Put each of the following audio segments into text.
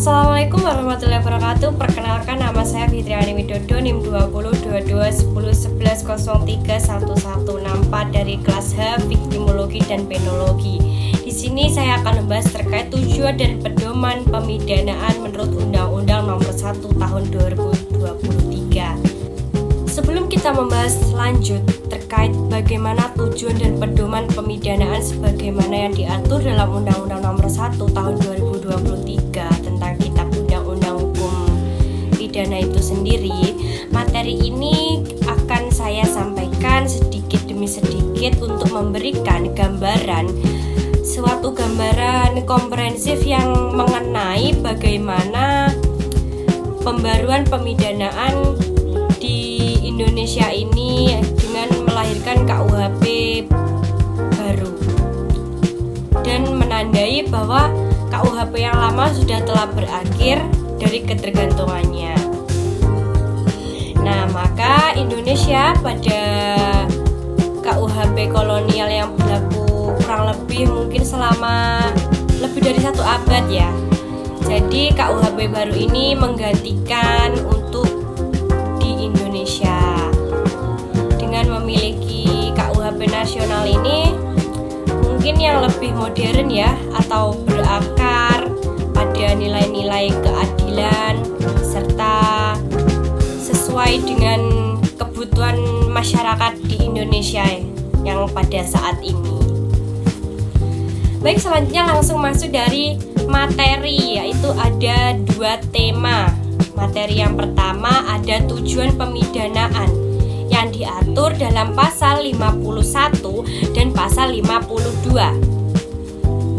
Assalamualaikum warahmatullahi wabarakatuh. Perkenalkan, nama saya Fitriani Widodo, NIM 20221011031164 dari kelas H Viktimologi dan Penologi. Di sini saya akan membahas terkait tujuan dan pedoman pemidanaan menurut Undang-Undang Nomor 1 Tahun 2023. Sebelum kita membahas lanjut terkait bagaimana tujuan dan pedoman pemidanaan sebagaimana yang diatur dalam Undang-Undang Nomor 1 Tahun 2023 tentang Kitab Undang-Undang Hukum Pidana itu sendiri, materi ini akan saya sampaikan sedikit demi sedikit untuk memberikan suatu gambaran komprehensif yang mengenai bagaimana pembaruan pemidanaan di Indonesia ini dengan melahirkan KUHP baru dan menandai bahwa KUHP yang lama sudah telah berakhir dari ketergantungannya. Nah, maka Indonesia pada KUHP kolonial yang berlaku kurang lebih mungkin selama lebih dari 1 abad ya. Jadi KUHP baru ini menggantikan untuk di Indonesia. Dengan memiliki KUHP nasional ini mungkin yang lebih modern ya, atau berakar pada nilai-nilai keadilan serta sesuai dengan kebutuhan masyarakat di Indonesia yang pada saat ini. Baik, selanjutnya langsung masuk dari materi, yaitu ada 2 tema. Materi yang pertama ada tujuan pemidanaan yang diatur dalam pasal 51 dan pasal 52.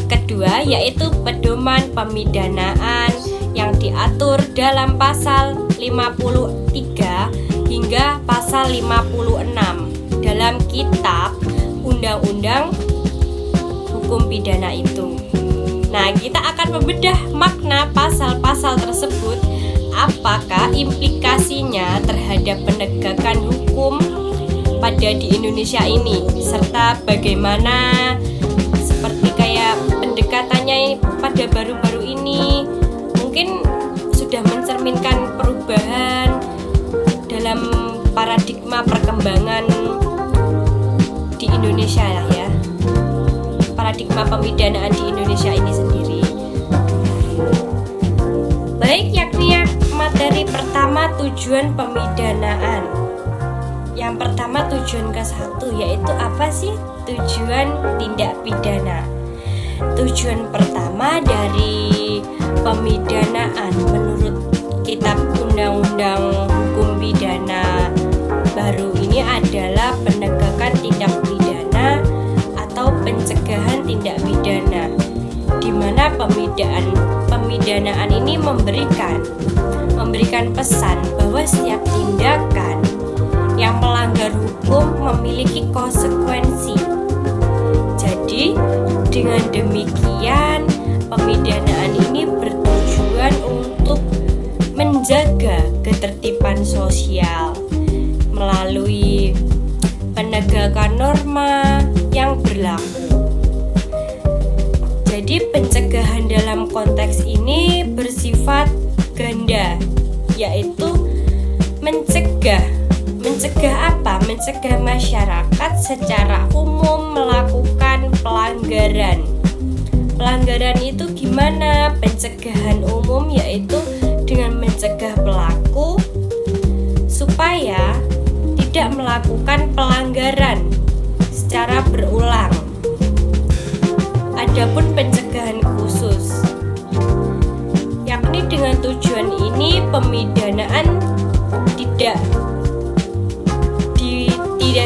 Kedua yaitu pedoman pemidanaan yang diatur dalam pasal 53 hingga pasal 56 dalam Kitab Undang-Undang Hukum Pidana itu. Nah, kita akan membedah makna pasal-pasal tersebut, apakah implikasinya terhadap penegakan hukum pada di Indonesia ini, serta bagaimana seperti kayak pendekatannya pada baru-baru ini mungkin sudah mencerminkan perubahan dalam paradigma perkembangan di Indonesia lah ya, paradigma pemidanaan di Indonesia ini sendiri. Baik, yakni materi pertama tujuan pemidanaan. Yang pertama tujuan ke-1 yaitu apa sih tujuan tindak pidana? Tujuan pertama dari pemidanaan menurut Kitab Undang-Undang Hukum Pidana baru ini adalah penegakan tindak pidana atau pencegahan tindak pidana, di mana pemidanaan ini memberikan pesan bahwa setiap tindakan yang melanggar hukum memiliki konsekuensi. Jadi dengan demikian pemidanaan ini bertujuan untuk menjaga ketertiban sosial melalui penegakan norma yang berlaku. Jadi pencegahan dalam konteks ini bersifat ganda, yaitu mencegah apa? Mencegah masyarakat secara umum melakukan pelanggaran. Pelanggaran itu gimana? Pencegahan umum yaitu dengan mencegah pelaku supaya tidak melakukan pelanggaran secara berulang. Adapun pencegahan khusus, yakni dengan tujuan ini pemidanaan tidak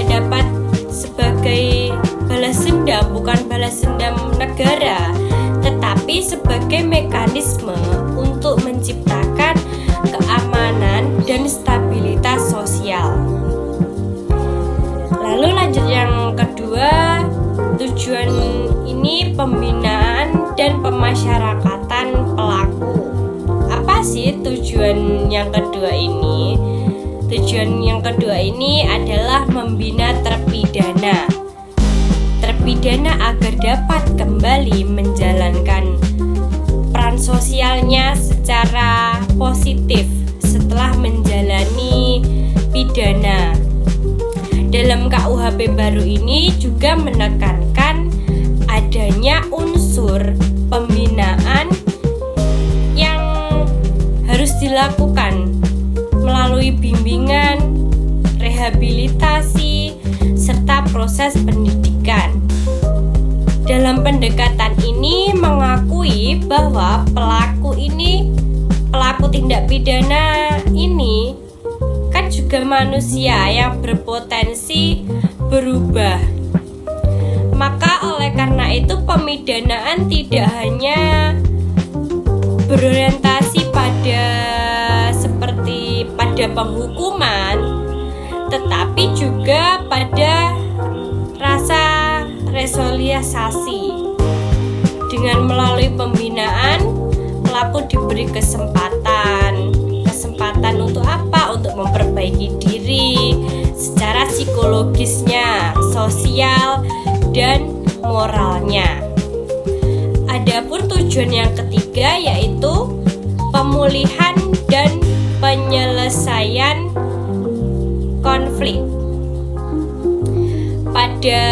dapat sebagai balas dendam, bukan balas dendam negara, tetapi sebagai mekanisme untuk menciptakan keamanan dan stabilitas sosial. Lalu lanjut yang kedua, tujuan ini pembinaan dan pemasyarakatan pelaku. Apa sih tujuan yang kedua ini? Tujuan yang kedua ini adalah membina terpidana agar dapat kembali menjalankan peran sosialnya secara secara positif setelah menjalani pidana. Dalam KUHP baru ini juga menekankan adanya unsur pembinaan yang harus dilakukan melalui bimbingan, rehabilitasi, serta proses pendidikan. Dalam pendekatan ini mengakui bahwa pelaku tindak pidana ini kan juga manusia yang berpotensi berubah. Maka oleh karena itu pemidanaan tidak hanya berorientasi pada penghukuman, tetapi juga pada rasa resosialisasi. Dengan melalui pembinaan, pelaku diberi kesempatan untuk apa? Untuk memperbaiki diri secara psikologisnya, sosial, dan moralnya. Adapun tujuan yang ketiga yaitu pemulihan dan penyelesaian konflik. Pada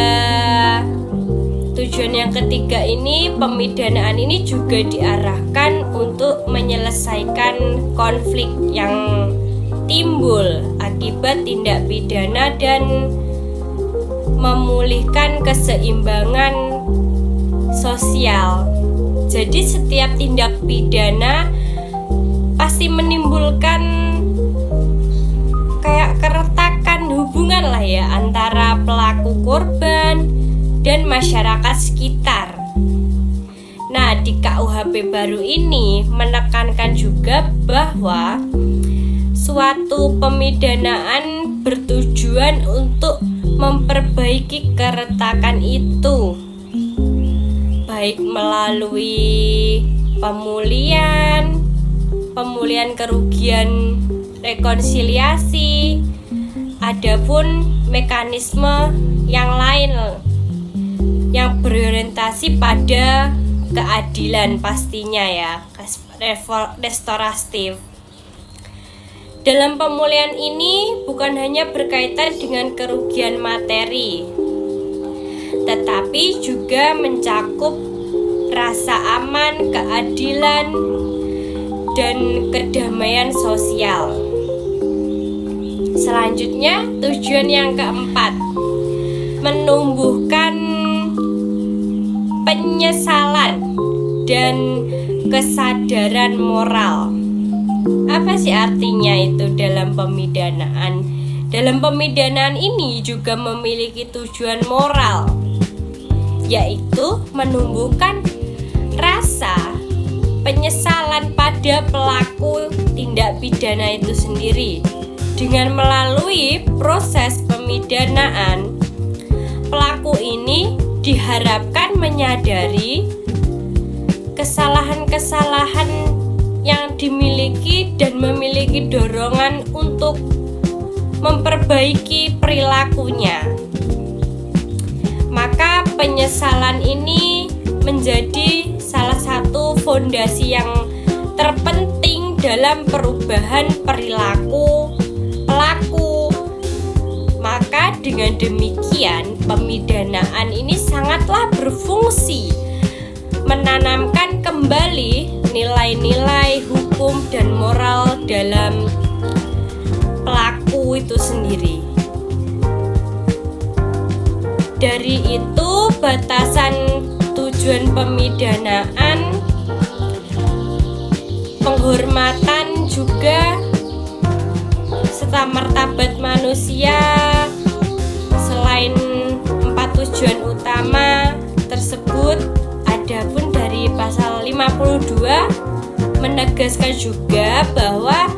tujuan yang ketiga ini, pemidanaan ini juga diarahkan untuk menyelesaikan konflik yang timbul akibat tindak pidana dan memulihkan keseimbangan sosial. Jadi setiap tindak pidana pasti menimbulkan kayak keretakan hubungan lah ya antara pelaku korban dan masyarakat sekitar. Nah, di KUHP baru ini menekankan juga bahwa suatu pemidanaan bertujuan untuk memperbaiki keretakan itu, baik melalui pemulihan kerugian, rekonsiliasi, adapun mekanisme yang lain yang berorientasi pada keadilan pastinya ya, restoratif. Dalam pemulihan ini bukan hanya berkaitan dengan kerugian materi, tetapi juga mencakup rasa aman, keadilan, dan kedamaian sosial. Selanjutnya, tujuan yang keempat, menumbuhkan penyesalan dan kesadaran moral. Apa sih artinya itu dalam pemidanaan? Dalam pemidanaan ini juga memiliki tujuan moral, yaitu menumbuhkan rasa penyesalan pada pelaku tindak pidana itu sendiri. Dengan melalui proses pemidanaan, pelaku ini diharapkan menyadari kesalahan-kesalahan yang dimiliki dan memiliki dorongan untuk memperbaiki perilakunya. Maka penyesalan ini menjadi salah satu fondasi yang terpenting dalam perubahan perilaku pelaku. Maka dengan demikian pemidanaan ini sangatlah berfungsi menanamkan kembali nilai-nilai hukum dan moral dalam pelaku itu sendiri. Dari itu batasan tujuan pemidanaan, penghormatan juga serta martabat manusia. Selain 4 tujuan utama tersebut, adapun dari pasal 52 menegaskan juga bahwa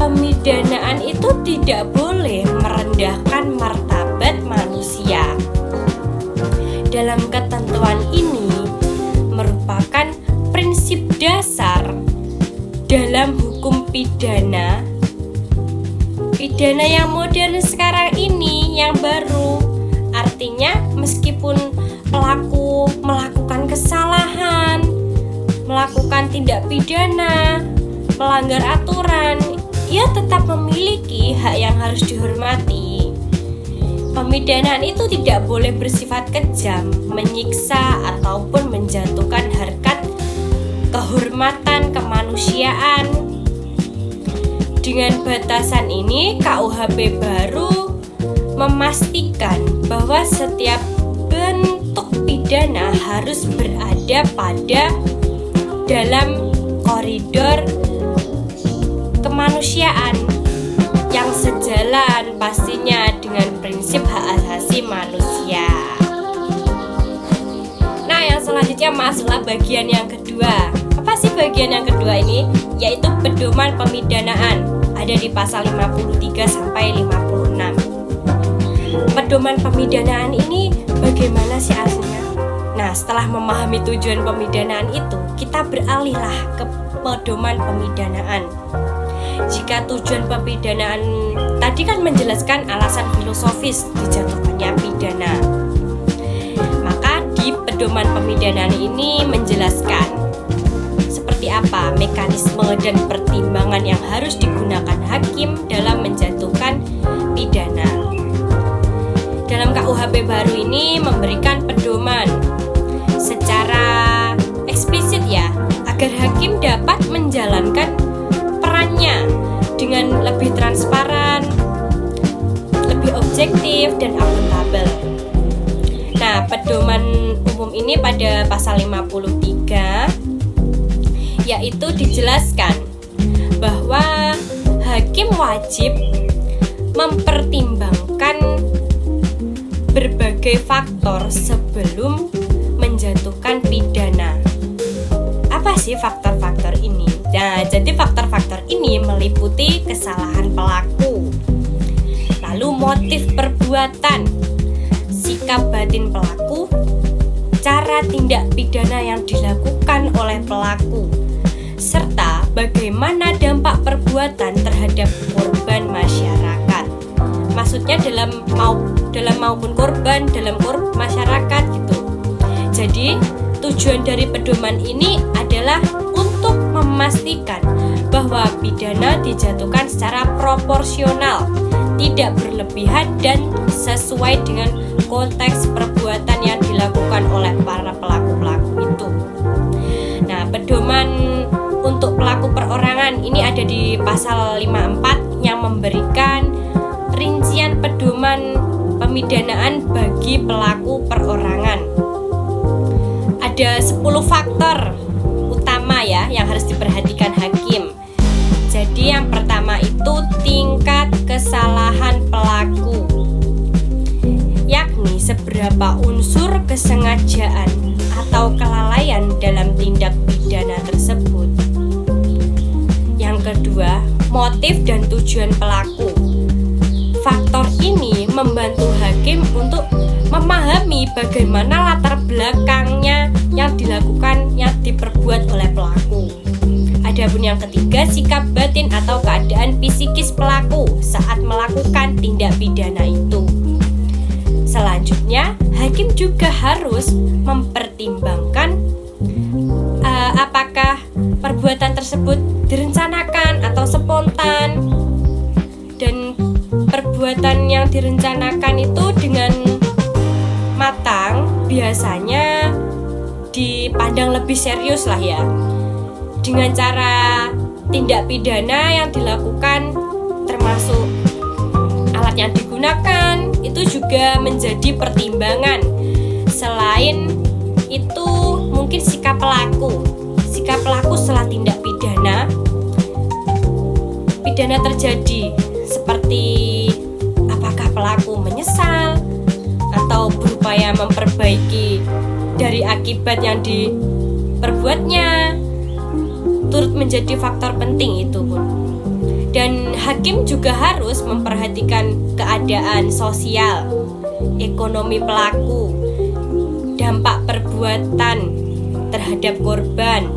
pemidanaan itu tidak boleh merendahkan martabat manusia. Dalam ketentuan ini merupakan prinsip dasar dalam hukum pidana yang modern sekarang ini, yang baru. Artinya meskipun pelaku melakukan kesalahan, melakukan tindak pidana, melanggar aturan, ia tetap memiliki hak yang harus dihormati. Pemidanaan itu tidak boleh bersifat kejam, menyiksa, ataupun menjatuhkan harkat kehormatan kemanusiaan. Dengan batasan ini, KUHP baru memastikan bahwa setiap bentuk pidana harus berada pada dalam koridor kemanusiaan yang sejalan pastinya dengan prinsip hak asasi manusia. Nah, yang selanjutnya masuklah bagian yang kedua. Apa sih bagian yang kedua ini? Yaitu pedoman pemidanaan. Ada di pasal 53 sampai 56. Pedoman pemidanaan ini bagaimana sih aslinya? Nah, setelah memahami tujuan pemidanaan itu, kita beralihlah ke pedoman pemidanaan. Jika tujuan pemidanaan tadi kan menjelaskan alasan filosofis dijatuhkannya pidana, maka di pedoman pemidanaan ini menjelaskan seperti apa mekanisme dan pertimbangan yang harus digunakan hakim dalam menjatuhkan pidana. Dalam KUHP baru ini memberikan pedoman secara eksplisit ya, agar hakim dapat menjalankan perannya dengan lebih transparan, lebih objektif dan akuntabel. Nah, pedoman umum ini pada pasal 53 yaitu dijelaskan bahwa hakim wajib mempertimbangkan berbagai faktor sebelum menjatuhkan pidana. Apa sih faktor-faktor ini? Nah, jadi faktor-faktor ini meliputi kesalahan pelaku, lalu motif perbuatan, sikap batin pelaku, cara tindak pidana yang dilakukan oleh pelaku, serta bagaimana dampak perbuatan terhadap korban masyarakat. Maksudnya dalam maupun korban, dalam masyarakat gitu. Jadi tujuan dari pedoman ini adalah untuk memastikan bahwa pidana dijatuhkan secara proporsional, tidak berlebihan dan sesuai dengan konteks perbuatan yang dilakukan oleh para pelaku-pelaku itu. Nah, pedoman untuk pelaku perorangan ini ada di pasal 54 yang memberikan rincian pedoman pemidanaan bagi pelaku perorangan. Ada 10 faktor utama ya yang harus diperhatikan hakim. Jadi yang pertama itu tingkat kesalahan pelaku, yakni seberapa unsur kesengajaan atau kelalaian dalam tindak pidana tersebut. Yang kedua, motif dan tujuan pelaku. Faktor ini membantu hakim untuk memahami bagaimana latar belakangnya yang dilakukan, yang diperbuat oleh pelaku. Adapun yang ketiga, sikap batin atau keadaan psikis pelaku saat melakukan tindak pidana itu. Selanjutnya, hakim juga harus mempertimbangkan apakah perbuatan tersebut direncanakan atau spontan, dan perbuatan yang direncanakan itu dengan matang biasanya dipandang lebih serius lah ya, dengan cara tindak pidana yang dilakukan termasuk alat yang digunakan itu juga menjadi pertimbangan. Selain itu mungkin sikap pelaku setelah tindak pidana terjadi, seperti apakah pelaku menyesal atau berupaya memperbaiki dari akibat yang diperbuatnya, turut menjadi faktor penting itu pun. Dan hakim juga harus memperhatikan keadaan sosial, ekonomi pelaku, dampak perbuatan terhadap korban,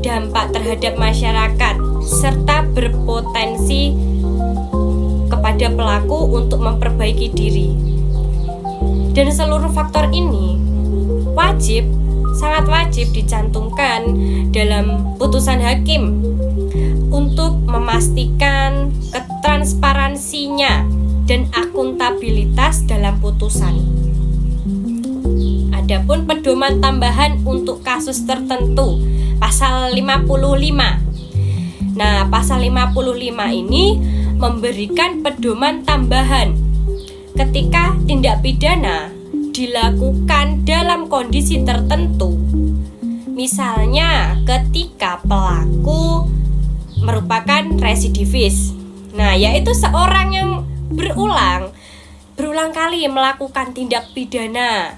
dampak terhadap masyarakat, serta berpotensi kepada pelaku untuk memperbaiki diri. Dan seluruh faktor ini wajib sangat wajib dicantumkan dalam putusan hakim untuk memastikan ketransparansinya dan akuntabilitas dalam putusan. Adapun pedoman tambahan untuk kasus tertentu, pasal 55. Nah, pasal 55 ini memberikan pedoman tambahan ketika tindak pidana dilakukan dalam kondisi tertentu. Misalnya ketika pelaku merupakan residivis. Nah, yaitu seorang yang berulang kali melakukan tindak pidana,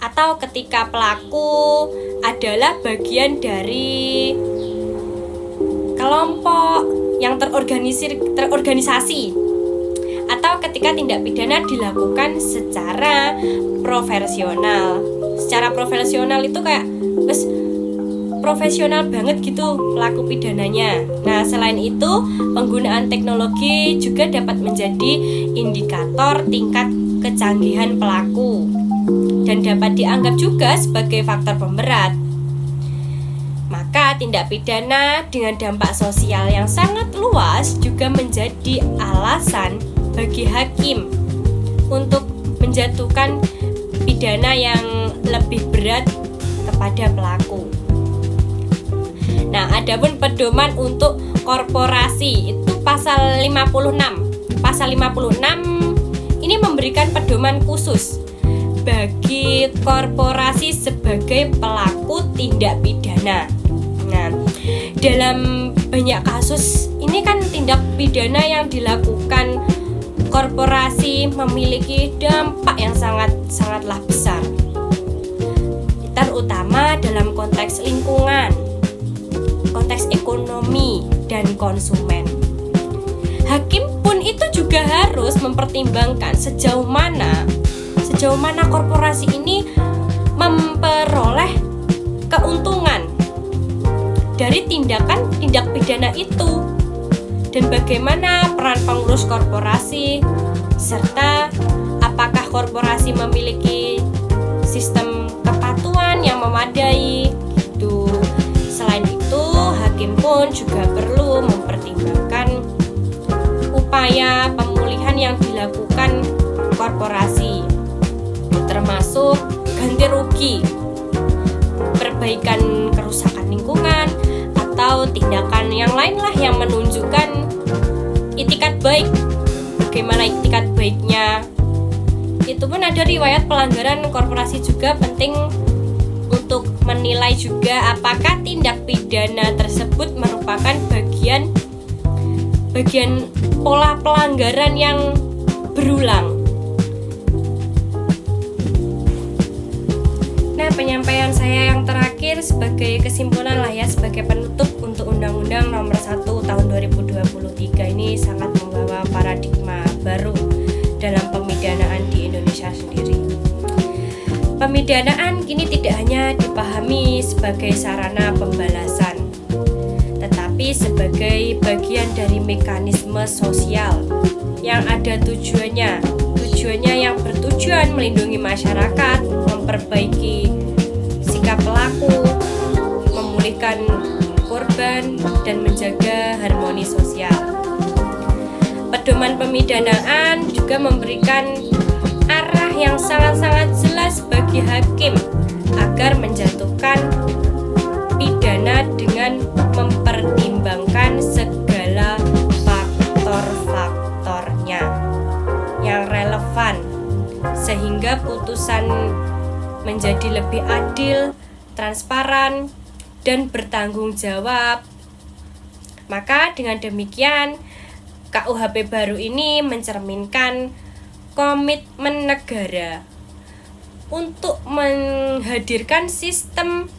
atau ketika pelaku adalah bagian dari kelompok yang terorganisasi, atau ketika tindak pidana dilakukan secara profesional. Secara profesional itu kayak profesional banget gitu pelaku pidananya. Nah, selain itu, penggunaan teknologi juga dapat menjadi indikator tingkat kecanggihan pelaku dan dapat dianggap juga sebagai faktor pemberat. Maka tindak pidana dengan dampak sosial yang sangat luas juga menjadi alasan bagi hakim untuk menjatuhkan pidana yang lebih berat kepada pelaku. Nah, adapun pedoman untuk korporasi itu pasal 56. Pasal 56 ini memberikan pedoman khusus bagi korporasi sebagai pelaku tindak pidana. Nah, dalam banyak kasus ini kan tindak pidana yang dilakukan korporasi memiliki dampak yang sangatlah besar, terutama dalam konteks lingkungan, konteks ekonomi, dan konsumen. Hakim pun itu juga harus mempertimbangkan sejauh mana korporasi ini memperoleh keuntungan dari tindak pidana itu, dan bagaimana peran pengurus korporasi, serta apakah korporasi memiliki sistem kepatuhan yang memadai gitu. Selain itu, hakim pun juga perlu mempertimbangkan upaya pemulihan yang dilakukan korporasi, termasuk ganti rugi, perbaikan kerusakan lingkungan, atau tindakan yang lain lah yang menunjukkan itikat baik. Bagaimana itikat baiknya? Itu pun ada riwayat pelanggaran korporasi juga penting untuk menilai juga apakah tindak pidana tersebut merupakan bagian pola pelanggaran yang berulang. Nah, penyampaian saya yang terakhir sebagai kesimpulan lah ya, sebagai penutup untuk Undang-Undang Nomor 1 Tahun 2023 ini sangat membawa paradigma baru dalam pemidanaan di Indonesia sendiri. Pemidanaan kini tidak hanya dipahami sebagai sarana pembalasan, tetapi sebagai bagian dari mekanisme sosial yang ada tujuannya yang bertujuan melindungi masyarakat, memperbaiki sikap pelaku, memulihkan korban, dan menjaga harmoni sosial. Pedoman pemidanaan juga memberikan arah yang sangat-sangat jelas bagi hakim agar menjatuhkan pidana dengan mempertimbangkan segala faktor-faktornya yang relevan, sehingga putusan menjadi lebih adil, transparan, dan bertanggung jawab. Maka dengan demikian, KUHP baru ini mencerminkan komitmen negara untuk menghadirkan sistem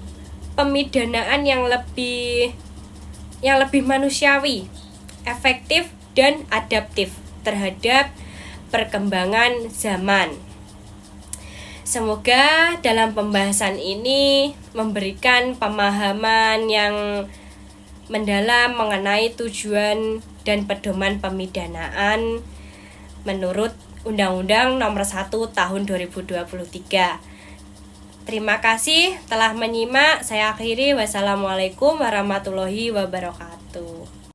pemidanaan yang lebih manusiawi, efektif, dan adaptif terhadap perkembangan zaman. Semoga dalam pembahasan ini memberikan pemahaman yang mendalam mengenai tujuan dan pedoman pemidanaan menurut Undang-Undang Nomor 1 Tahun 2023. Terima kasih telah menyimak. Saya akhiri. Wassalamualaikum warahmatullahi wabarakatuh.